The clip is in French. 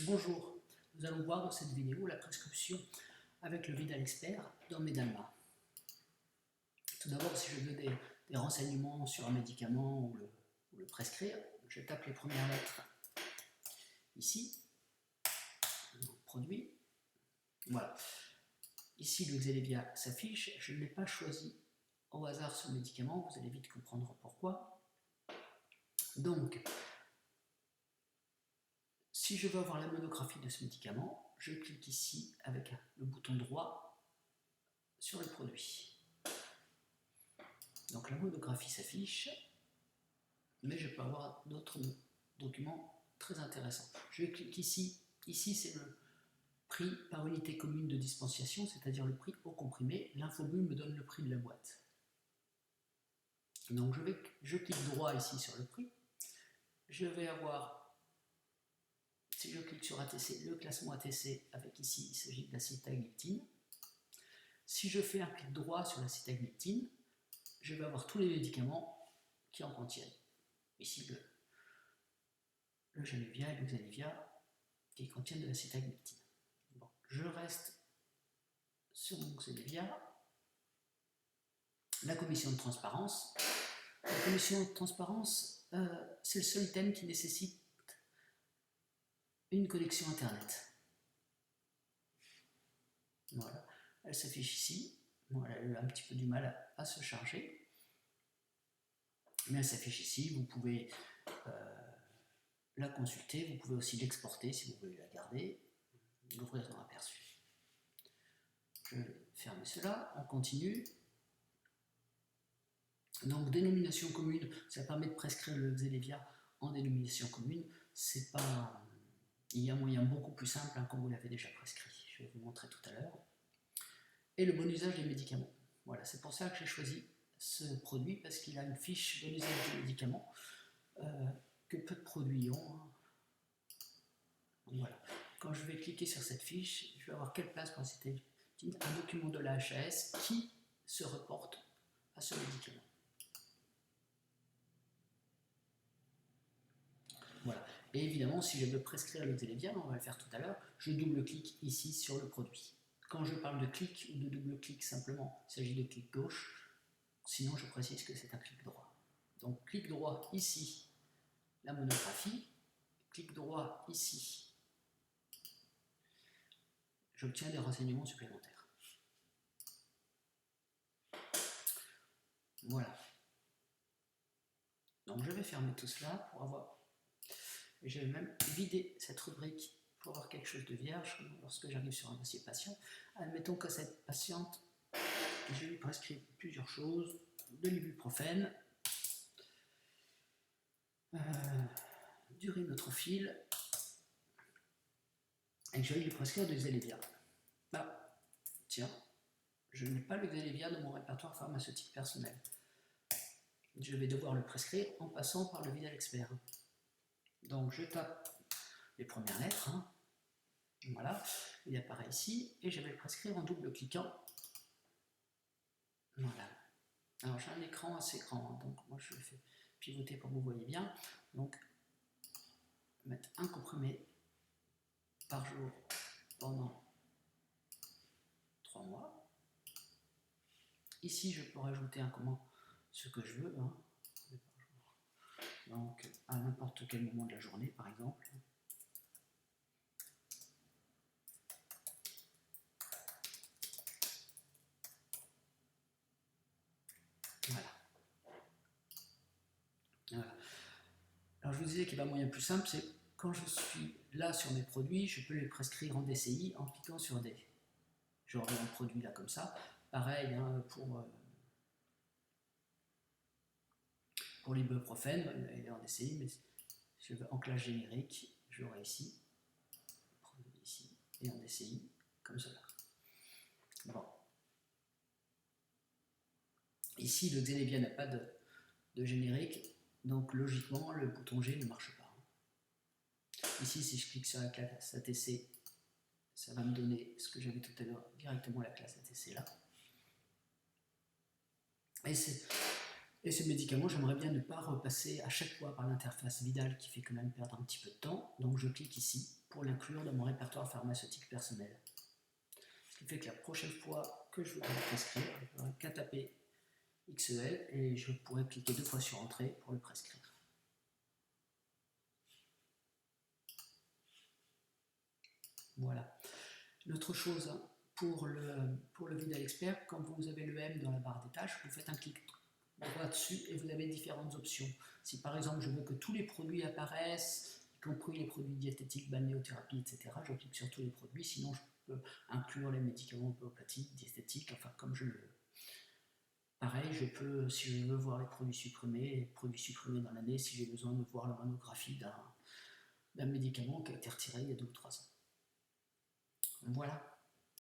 Bonjour, nous allons voir dans cette vidéo la prescription avec le Vidal Expert dans Medalma. Tout d'abord, si je veux des renseignements sur un médicament ou le prescrire, je tape les premières lettres ici, produit, voilà. Ici, le Xelevia s'affiche, je n'ai pas choisi au hasard ce médicament, vous allez vite comprendre pourquoi. Donc, si je veux avoir la monographie de ce médicament, je clique ici avec le bouton droit sur le produit. Donc la monographie s'affiche, mais je peux avoir d'autres documents très intéressants. Je clique ici. Ici, c'est le prix par unité commune de dispensation, c'est-à-dire le prix au comprimé. L'infobulle me donne le prix de la boîte. Donc je clique droit ici sur le prix. Je vais avoir, si je clique sur ATC, le classement ATC avec ici, il s'agit de la sitagliptine. Si je fais un clic droit sur la sitagliptine, je vais avoir tous les médicaments qui en contiennent. Ici, le Januvia et le Xelevia qui contiennent de la sitagliptine. Bon, je reste sur mon Xelevia. La commission de transparence. La commission de transparence, c'est le seul item qui nécessite une connexion Internet. Voilà, elle s'affiche ici. Bon, elle a eu un petit peu du mal à se charger. Mais elle s'affiche ici, vous pouvez la consulter, vous pouvez aussi l'exporter si vous voulez la garder, l'ouvrir dans l'aperçu. Je vais fermer cela, on continue. Donc dénomination commune, ça permet de prescrire le Xelevia en dénomination commune. C'est pas, il y a un moyen beaucoup plus simple quand vous l'avez déjà prescrit. Je vais vous montrer tout à l'heure. Et le bon usage des médicaments. Voilà, c'est pour ça que j'ai choisi ce produit, parce qu'il a une fiche bon usage des médicaments que peu de produits ont. Voilà. Quand je vais cliquer sur cette fiche, je vais avoir quelle place pour c'était un document de la HAS qui se reporte à ce médicament. Voilà. Et évidemment, si je veux prescrire le Xelevia, on va le faire tout à l'heure, je double-clique ici sur le produit. Quand je parle de clic ou de double-clic simplement, il s'agit de clic gauche. Sinon, je précise que c'est un clic droit. Donc, clic droit ici, la monographie. Clic droit ici, j'obtiens des renseignements supplémentaires. Voilà. Donc, je vais fermer tout cela pour avoir... Et je vais même vider cette rubrique pour avoir quelque chose de vierge lorsque j'arrive sur un dossier patient. Admettons que cette patiente, je lui prescris plusieurs choses, de l'ibuprofène, du rhinotrophyl, et que je vais lui prescrire du Xelevia. Bah, tiens, je n'ai pas le Xelevia dans mon répertoire pharmaceutique personnel. Je vais devoir le prescrire en passant par le Vidal Expert. Donc je tape les premières lettres, voilà, il apparaît ici, et je vais le prescrire en double-cliquant. Voilà. Alors j'ai un écran assez grand, donc moi je le fais pivoter pour que vous voyez bien. Donc, mettre un comprimé par jour pendant 3 mois. Ici je peux rajouter un ce que je veux, donc à n'importe quel moment de la journée par exemple. Voilà. Alors je vous disais qu'il y a un moyen plus simple, c'est quand je suis là sur mes produits, je peux les prescrire en DCI en cliquant sur D. J'aurai un produit là comme ça. Pareil pour l'ibuprofène, il est en DCI, mais si je veux en classe générique, j'aurai ici, et en DCI, comme cela. Bon. Ici, le Xelevia n'a pas de générique, donc logiquement, le bouton G ne marche pas. Ici, si je clique sur la classe ATC, ça va me donner ce que j'avais tout à l'heure, directement la classe ATC là. Et ce médicament, j'aimerais bien ne pas repasser à chaque fois par l'interface Vidal qui fait quand même perdre un petit peu de temps. Donc je clique ici pour l'inclure dans mon répertoire pharmaceutique personnel. Ce qui fait que la prochaine fois que je voudrais le prescrire, je n'aurai qu'à taper XEL et je pourrais cliquer 2 fois sur Entrée pour le prescrire. Voilà. Une autre chose, pour le Vidal Expert, quand vous avez le M dans la barre des tâches, vous faites un clic droit dessus et vous avez différentes options. Si par exemple je veux que tous les produits apparaissent, y compris les produits diététiques, balnéothérapie, etc., je clique sur tous les produits, sinon je peux inclure les médicaments homéopathiques, diététiques, enfin comme je le veux. Pareil, je peux, si je veux voir les produits supprimés dans l'année, si j'ai besoin de voir la monographie d'un médicament qui a été retiré il y a 2 ou 3 ans. Voilà.